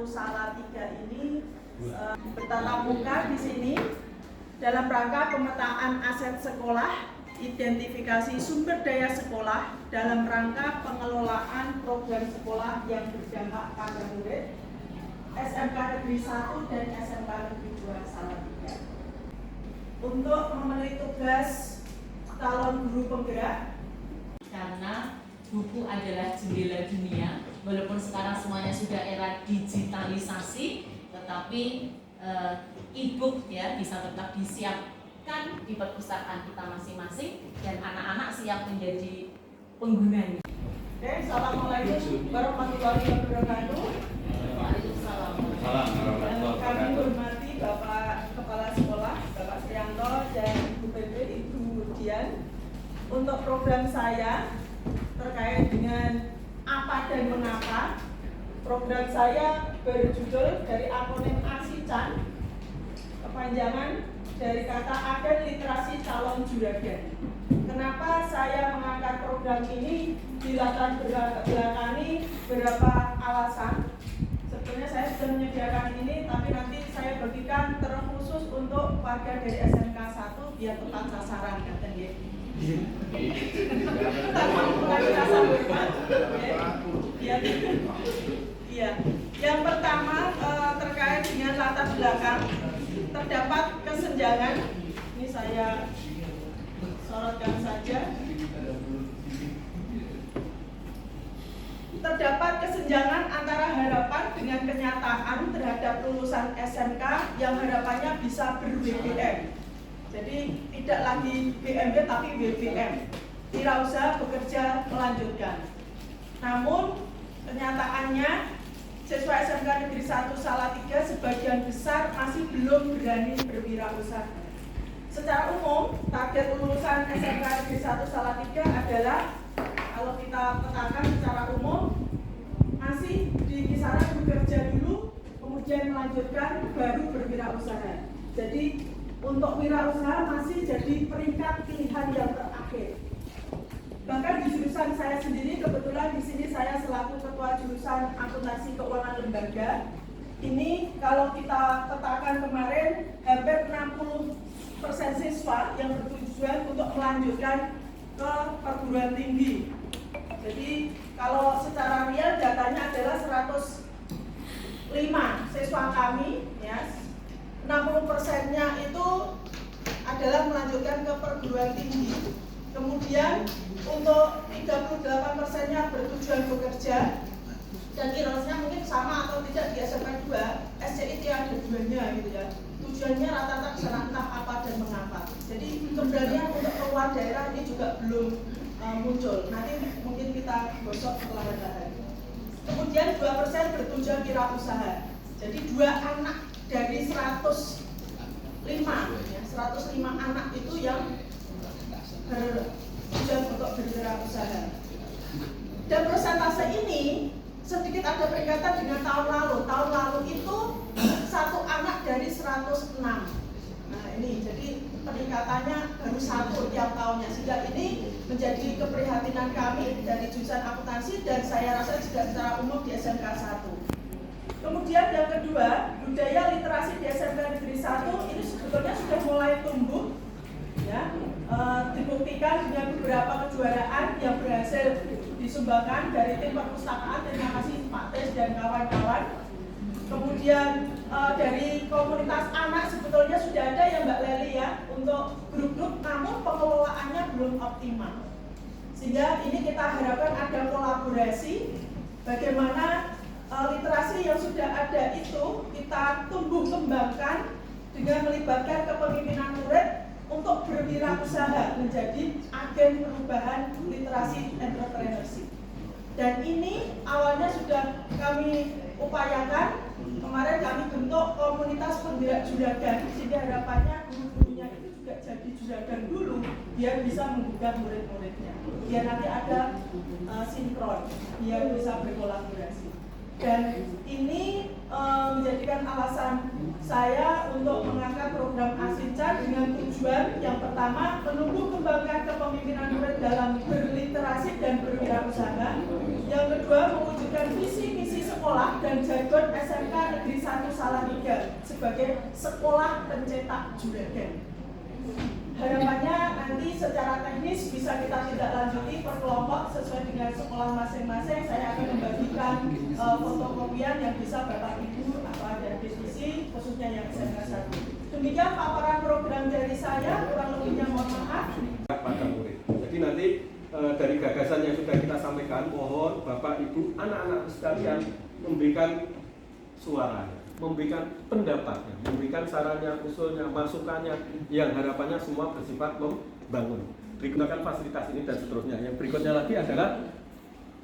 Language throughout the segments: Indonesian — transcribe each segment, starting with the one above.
Salatiga ini bertatap muka di sini dalam rangka pemetaan aset sekolah, identifikasi sumber daya sekolah dalam rangka pengelolaan program sekolah yang berdampak pada murid SMK Negeri 1 dan SMK Negeri 2 Salatiga. Untuk memenuhi tugas calon guru penggerak, karena buku adalah jendela dunia, walaupun sekarang semuanya sudah era digitalisasi, tetapi e-book ya bisa tetap disiapkan di perpustakaan kita masing-masing dan anak-anak siap menjadi penggunanya. Oke, assalamualaikum warahmatullahi wabarakatuh. Waalaikumsalam. Kami hormati Bapak Kepala Sekolah, Bapak Srianto dan Ibu PP, Ibu Dian. Untuk program saya terkait dengan apa dan mengapa, program saya berjudul dari akronim ASICAN, kepanjangan dari kata Agen Literasi Calon Juragan. Kenapa saya mengangkat program ini? Dilatar belakangi beberapa alasan. Sebetulnya saya sudah menyediakan ini, tapi nanti saya bagikan terkhusus untuk warga dari SMK 1 biar tepat sasaran, katanya. Iya. Yang pertama terkait dengan latar belakang, terdapat kesenjangan. Ini saya sorotkan saja. Terdapat kesenjangan antara harapan dengan kenyataan terhadap lulusan SMK yang harapannya bisa ber-WBM. Jadi tidak lagi BMB tapi WBM. Wirausaha bekerja melanjutkan. Namun kenyataannya siswa SMK Negeri 1 Salatiga sebagian besar masih belum berani berwirausaha. Secara umum, target lulusan SMK Negeri 1 Salatiga adalah, kalau kita petakan secara umum, masih di kisaran bekerja dulu, kemudian melanjutkan, baru berwirausaha. Jadi untuk wirausaha masih jadi peringkat pilihan yang terakhir. Bahkan di jurusan saya sendiri, kebetulan di sini saya selaku ketua jurusan akuntansi keuangan lembaga. Ini kalau kita petakan kemarin, hampir 60% siswa yang bertujuan untuk melanjutkan ke perguruan tinggi. Jadi kalau secara real datanya adalah 105 siswa kami, ya, 60%-nya itu adalah melanjutkan ke perguruan tinggi. Kemudian untuk 38%-nya bertujuan bekerja, dan irosnya mungkin sama atau tidak di SMK 2, SCIT ada duanya gitu ya. Tujuannya rata-rata kesana entah apa dan mengapa. Jadi keberanian untuk keluar daerah ini juga belum muncul. Nanti mungkin kita gosok setelah lebaran. Kemudian 2% bertujuan wirausaha. Jadi 2 anak dari 105 anak itu yang bertujuan untuk berwirausaha. Dan persentase ini sedikit ada peringatan dengan tahun lalu. Tahun lalu itu 1 anak dari 106. Nah ini jadi peningkatannya baru 1 tiap tahunnya. Sehingga ini menjadi keprihatinan kami dari jurusan akuntansi dan saya rasa juga secara umum di SMK 1. Kemudian yang kedua, budaya literasi di SMK Negeri 1 ini sebetulnya sudah mulai tumbuh, ya, dibuktikan dengan beberapa kejuaraan yang berhasil disumbangkan dari tim perpustakaan. Terima kasih Pak Tes dan kawan-kawan. Kemudian dari komunitas anak sebetulnya sudah ada ya Mbak Leli ya untuk grup-grup, namun pengelolaannya belum optimal. Sehingga ini kita harapkan ada kolaborasi bagaimana literasi yang sudah ada itu kita tumbuh kembangkan dengan melibatkan kepemimpinan murid untuk berwirausaha menjadi agen perubahan literasi entrepreneurship. Dan ini awalnya sudah kami upayakan. Kemarin kami bentuk komunitas penggerak juragan, sehingga harapannya guru-gurunya itu juga jadi juragan dulu biar bisa menggugah murid-muridnya, biar nanti ada sinkron, biar bisa berkolaborasi. Dan ini menjadikan alasan saya untuk mengangkat program ASICAN dengan tujuan yang pertama menumbuh kembangkan kepemimpinan murid dalam berliterasi dan berwirausaha. Yang kedua, mewujudkan visi misi sekolah dan jargon SMK Negeri 1 Salatiga sebagai sekolah pencetak juragan. Harapannya nanti secara teknis bisa kita tindak lanjuti per kelompok sesuai dengan sekolah masing-masing. Saya akan membagikan fotokopian yang bisa Bapak Ibu atau ada divisi khususnya yang SMK 1. Demikian paparan program dari saya, kurang lebihnya mohon maaf. Pada murid. Jadi nanti dari gagasan yang sudah kita sampaikan, mohon Bapak Ibu, anak-anak sekalian memberikan suaranya, memberikan pendapatnya, memberikan sarannya, usulnya, masukannya, yang harapannya semua bersifat membangun. Digunakan fasilitas ini dan seterusnya. Yang berikutnya lagi adalah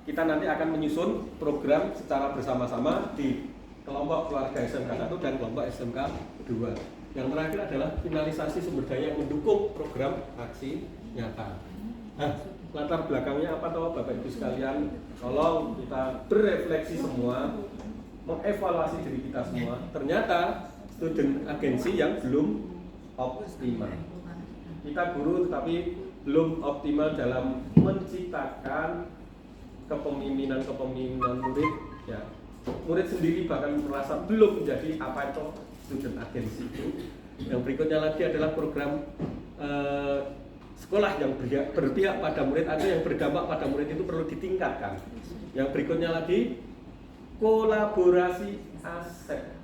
kita nanti akan menyusun program secara bersama-sama di kelompok keluarga SMK 1 dan kelompok SMK 2. Yang terakhir adalah finalisasi sumber daya yang mendukung program aksi nyata. Nah, latar belakangnya apa toh Bapak Ibu sekalian? Tolong kita berefleksi semua, mengevaluasi diri kita semua. Ternyata student agensi yang belum optimal. Kita guru tetapi belum optimal dalam menciptakan kepemimpinan murid. Ya, murid sendiri bahkan merasa belum menjadi apa itu student agensi itu. Yang berikutnya lagi adalah program sekolah yang berpihak pada murid atau yang berdampak pada murid itu perlu ditingkatkan. Yang berikutnya lagi kolaborasi aset.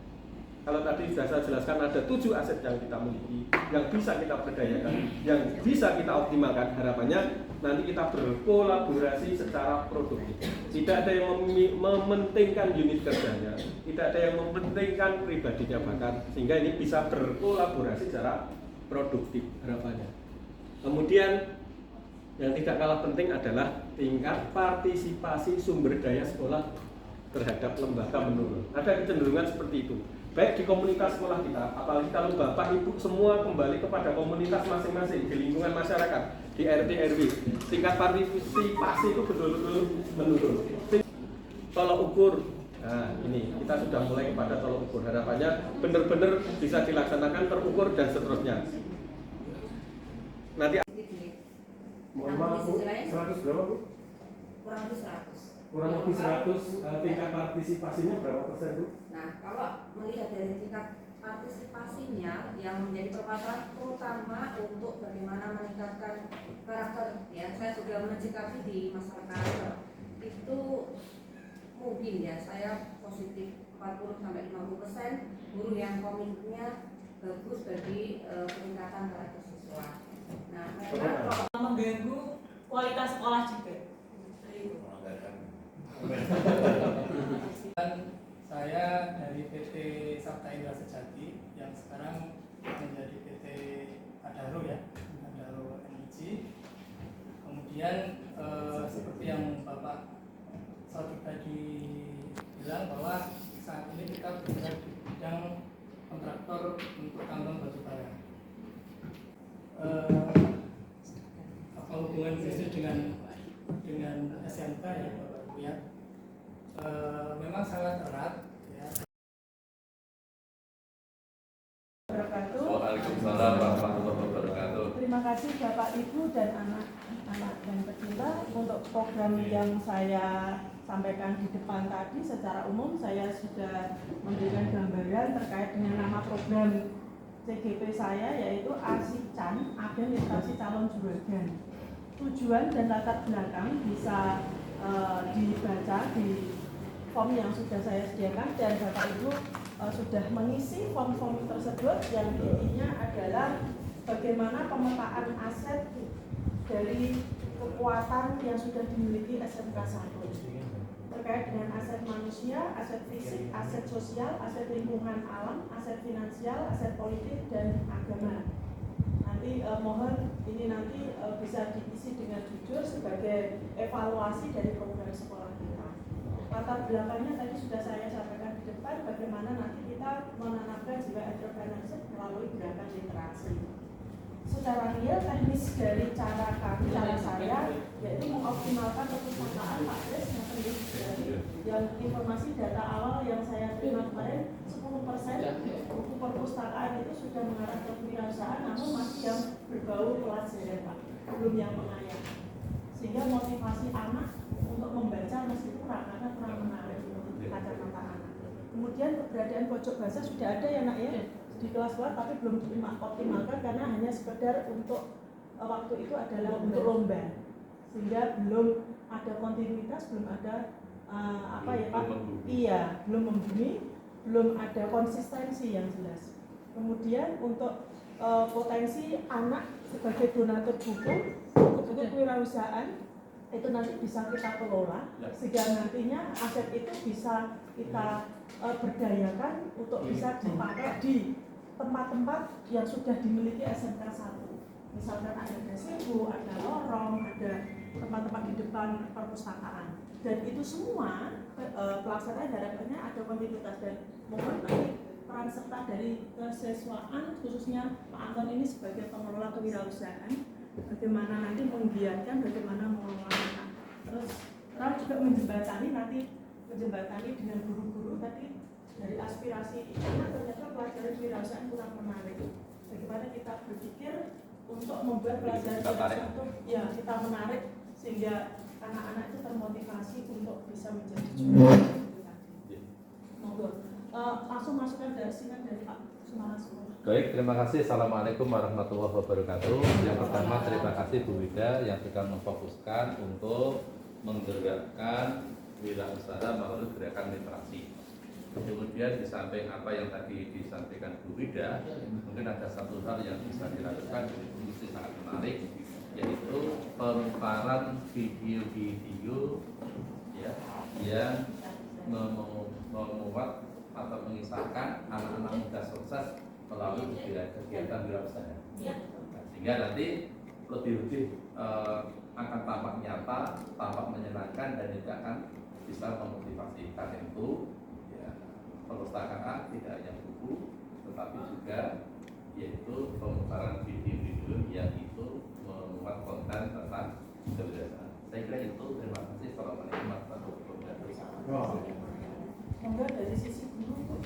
Kalau tadi sudah saya jelaskan ada 7 aset yang kita miliki, yang bisa kita berdayakan, yang bisa kita optimalkan. Harapannya nanti kita berkolaborasi secara produktif. Tidak ada yang mementingkan unit kerjanya, tidak ada yang mementingkan pribadinya bahkan, sehingga ini bisa berkolaborasi secara produktif harapannya. Kemudian yang tidak kalah penting adalah tingkat partisipasi sumber daya sekolah terhadap lembaga menurun. Ada kecenderungan seperti itu, baik di komunitas sekolah kita, apalagi kalau Bapak Ibu semua kembali kepada komunitas masing-masing di lingkungan masyarakat, di RT RW, tingkat partisipasi itu betul-betul menurun. Tolok ukur, nah ini kita sudah mulai kepada tolok ukur. Harapannya benar-benar bisa dilaksanakan terukur dan seterusnya. Nanti mohon maaf Bu, 100 berapa Bu? Kurang lebih 100. Kurang lebih 100, tingkat partisipasinya berapa persen Bu? Nah, kalau melihat dari tingkat partisipasinya yang menjadi permasalahan terutama untuk bagaimana meningkatkan karakter, ya saya juga mencikapi di masalah karakter itu mungkin ya saya positif 40-50% guru yang komitmennya bagus bagi peningkatan karakter siswa. Nah, memang kalau mengganggu kualitas sekolah juga. Saya dari PT Sabta Indra Sejati yang sekarang menjadi PT Adaro ya, Adaro Energy. Kemudian seperti yang Bapak Sotik tadi bilang bahwa saat ini kita berada di bidang kontraktor untuk tambang batubara. Apa hubungan bisnis dengan SMK ya Bapak Ibu ya? Memang sangat erat ya. Waalaikumsalam warahmatullahi wabarakatuh. Terima kasih Bapak Ibu dan anak-anak dan pecinta untuk program yang saya sampaikan di depan tadi. Secara umum saya sudah memberikan gambaran terkait dengan nama program CGP saya, yaitu ASICAN, Agen Literasi Calon Juragan. Tujuan dan latar belakang bisa dibaca di form yang sudah saya sediakan, dan Bapak Ibu sudah mengisi form-form tersebut yang intinya adalah bagaimana pemetaan aset dari kekuatan yang sudah dimiliki SMK 1 terkait dengan aset manusia, aset fisik, aset sosial, aset lingkungan alam, aset finansial, aset politik, dan agama. Nanti mohon ini nanti bisa diisi dengan jujur sebagai evaluasi dari program sekolah kita. Latar belakangnya tadi sudah saya sampaikan di depan, bagaimana nanti kita menanamkan jiwa entrepreneurship melalui gerakan literasi. Secara real teknis dari cara saya yaitu mengoptimalkan perpustakaan Pak Kris yang informasi data awal yang saya terima kemarin 10% buku perpustakaan itu sudah mengarah ke kewirausahaan, namun masih yang berbau pelajaran Pak, belum yang mengayat, sehingga motivasi anak untuk membaca meskipun Kemudian keberadaan pojok bahasa sudah ada ya nak ya di kelas-kelas, tapi belum dioptimalkan karena hanya sekedar untuk waktu itu adalah untuk lomba, sehingga belum ada kontinuitas, belum ada apa ya Pak? Iya, belum membumi, belum ada konsistensi yang jelas. Kemudian untuk potensi anak sebagai donatur buku kewirausahaan itu nanti bisa kita kelola sehingga nantinya aset itu bisa kita berdayakan untuk bisa dipakai di tempat-tempat yang sudah dimiliki SMK 1. Misalkan ada gazebo, ada lorong, ada tempat-tempat di depan perpustakaan, dan itu semua pelaksanaan harapannya ada kontinuitas dan mohon nanti peran serta dari kesiswaan khususnya Pak Anton ini sebagai pengelola kewirausahaan, bagaimana nanti menggiatkan, bagaimana mengelola. Terus kita juga menjembatani dengan guru-guru tadi dari aspirasi karena ternyata pelajaran kewirausahaan kurang menarik. Bagaimana kita berpikir untuk membuat pelajaran kewirausahaan itu ya kita menarik sehingga anak-anak itu termotivasi untuk bisa menjadi juara. Monggo langsung masukkan dari sini dari Pak Sumarasmo. Baik, terima kasih. Assalamualaikum warahmatullahi wabarakatuh. Yang pertama, terima kasih Bu Wida yang sudah memfokuskan untuk menggerakkan wirausaha melalui gerakan literasi. Kemudian di samping apa yang tadi disampaikan Bu Wida, mungkin ada satu hal yang bisa dilakukan, ini sangat menarik, yaitu pemaparan video-video ya, yang memuat atau mengisahkan anak-anak muda sukses melalui kegiatan wirausaha. Sehingga nanti lebih akan tampak nyata, tampak menyenangkan, dan juga akan bisa memotivasi. Karena itu ya, perpustakaan tidak hanya buku, tetapi juga yaitu pemutaran video-video yang itu memuat konten tentang kewirausahaan. Saya kira itu. Terima kasih. Assalamualaikum warahmatullahi wabarakatuh. Monggo dari sisi guru.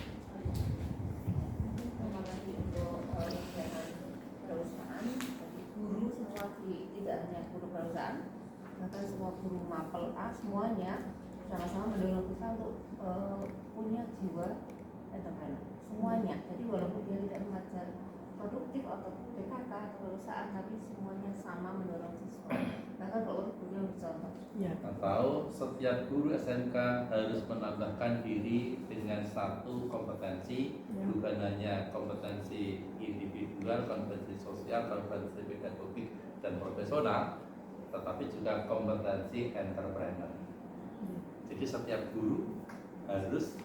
Terima kasih untuk kegiatan kewirausahaan. Guru semua tidak hanya guru kewirausahaan, bahkan semua guru mapel A semuanya sama-sama mendorong kita untuk punya jiwa entrepreneur semuanya. Jadi walaupun dia tidak mengajar produktif atau PKK atau kewirausahaan, tapi semuanya sama mendorong siswa. Bahkan kalau gurunya bercontoh. Atau setiap guru SMK harus menambahkan diri dengan satu kompetensi, bukan hanya kompetensi individual, kompetensi sosial, kompetensi pedagogik dan profesional, tetapi juga kompetensi entrepreneur. Jadi setiap guru harus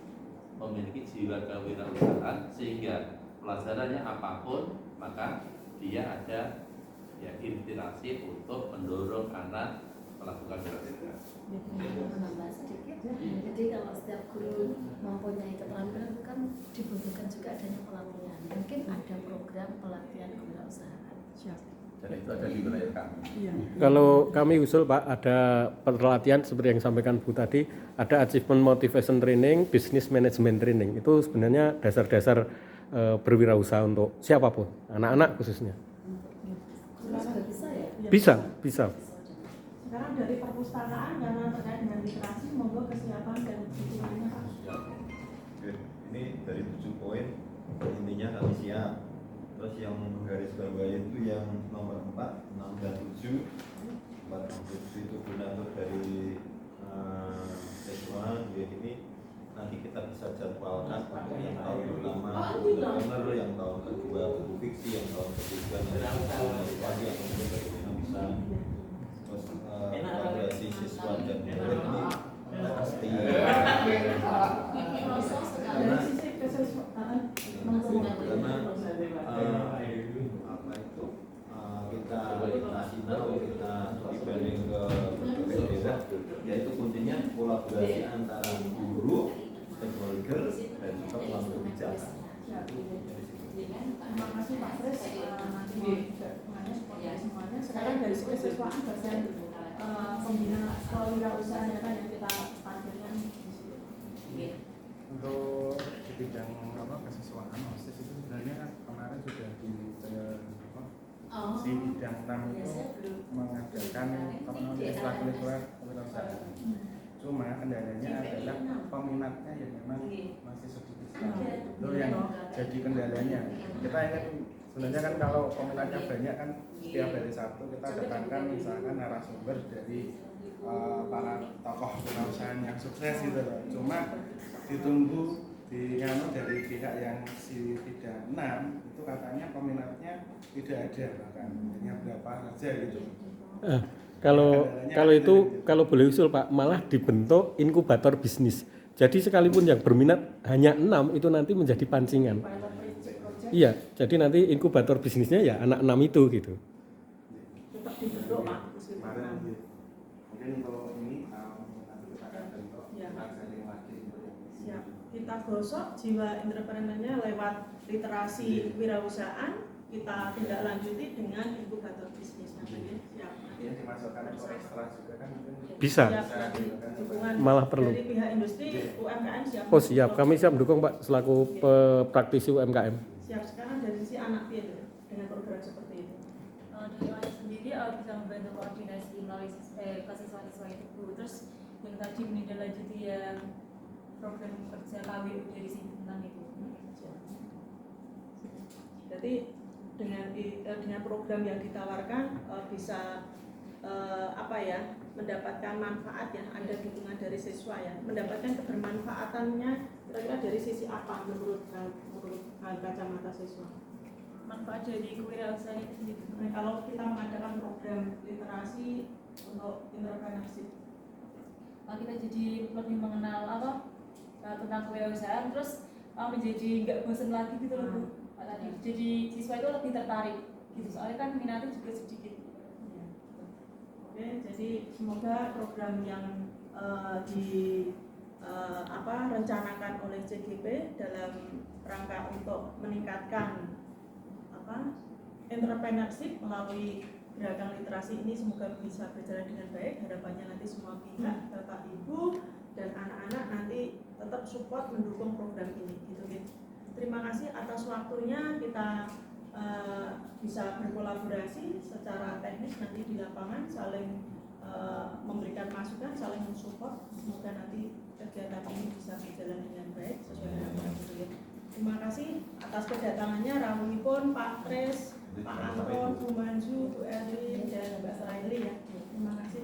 memiliki jiwa kewirausahaan sehingga pelajarannya apapun maka dia ada ya inspirasi untuk mendorong anak melakukan wirausaha. Menambah sedikit, jadi kalau setiap guru mempunyai keterampilan itu kan dibutuhkan juga adanya pelatihan. Mungkin ada program pelatihan kewirausahaan. Dan itu ada di wilayah kami. Kalau kami usul Pak, ada pelatihan seperti yang disampaikan Bu tadi, ada achievement motivation training, business management training. Itu sebenarnya dasar-dasar berwirausaha untuk siapapun, anak-anak khususnya. Bisa ya? Bisa. Sekarang dari perpustakaan yang terkait dengan literasi, monggo kesiapan dan dukungannya Pak. Oke, ini dari 7 poin, intinya kami siap. Terus yang garis bawahi itu yang nomor 4, 6 dan 7. 4 dan 7 itu donatur dari siswa. Ini nanti kita bisa jadwalkan untuk yang tahun pertama benar, yang tahun kedua buku fiksi, yang tahun ketiga lagi yang bagaimana bisa. Terus kolaborasi siswa dan murid ini pasti karena apa itu kita nasional, kita dibanding ke daerah, yaitu kuncinya kolaborasi antara guru, stakeholder, dan juga pelaku kebijakan. Terima kasih Pak Pres, nanti semuanya semuanya. Sekarang dari kesiswaan bagian pembina kewirausahaan kan yang kita targetkan di sini. Untuk di bidang kesiswaan OSIS itu sebenarnya kemarin sudah di si bidang 6 itu mengadakan ekstrakurikuler kewirausahaan. Cuma kendalanya adalah peminatnya yang memang masih sedikit sekali. Itu yang jadi kendalanya. Kita ingin sebenarnya kan kalau peminatnya banyak kan setiap hari Sabtu kita datangkan misalkan narasumber dari para tokoh kewirausahaan yang sukses gitu loh. Cuma ditunggu dari pihak yang si tidak 6 itu katanya peminatnya tidak ada, bahkan hanya berapa saja gitu. Kalau boleh usul Pak, malah dibentuk inkubator bisnis. Jadi sekalipun yang berminat hanya 6 itu nanti menjadi pancingan. Iya, jadi nanti inkubator bisnisnya ya anak 6 itu gitu. Tetap dibentuk Pak. Mungkin untuk ini nanti kita akan bentuk lagi. Siap. Kita gosok jiwa entrepreneurnya lewat literasi wirausahaan, kita tindak lanjuti dengan inkubator bisnis. Siap. Ini dimasukkan untuk ekstra juga kan mungkin Bisa. Dukungan Malah perlu. dari pihak industri, UMKM siap. Oh siap, kami siap mendukung Pak selaku praktisi UMKM. Siap. Sekarang dari sisi anak piye dengan program seperti itu? Dari OAS sendiri bisa membantu koordinasi melalui ke siswa-siswa itu Bu. Terus yang tadi menindaklanjuti yang program kerja KWU dari Simpunan itu. Jadi dengan program yang ditawarkan bisa mendapatkan manfaat ya, ada dukungan dari siswa ya, mendapatkan kebermanfaatannya kira-kira dari sisi apa menurut kacamata siswa? Manfaat dari kewirausahaan itu sendiri. Nah, kalau kita mengadakan program literasi untuk entrepreneurship, Kita jadi lebih mengenal tentang kewirausahaan, terus menjadi nggak bosan lagi gitu loh Bu. Tadi jadi siswa itu lebih tertarik gitu, soalnya kan minatnya juga sedikit. Oke, jadi semoga program yang rencanakan oleh CGP dalam rangka untuk meningkatkan entrepreneurship melalui gerakan literasi ini semoga bisa berjalan dengan baik. Harapannya nanti semua pihak, Bapak Ibu dan anak-anak nanti tetap support mendukung program ini gitu. Terima kasih atas waktunya, kita bisa berkolaborasi secara teknis nanti di lapangan, saling memberikan masukan, saling mensupport. Semoga nanti kegiatan ini bisa berjalan dengan baik sesuai dengan prosedur. Terima kasih atas kedatangannya, rawuhipun Pak Kris, Pak Anton, Bu Manju, Bu Erlin, dan Mbak Seraili ya. Terima kasih.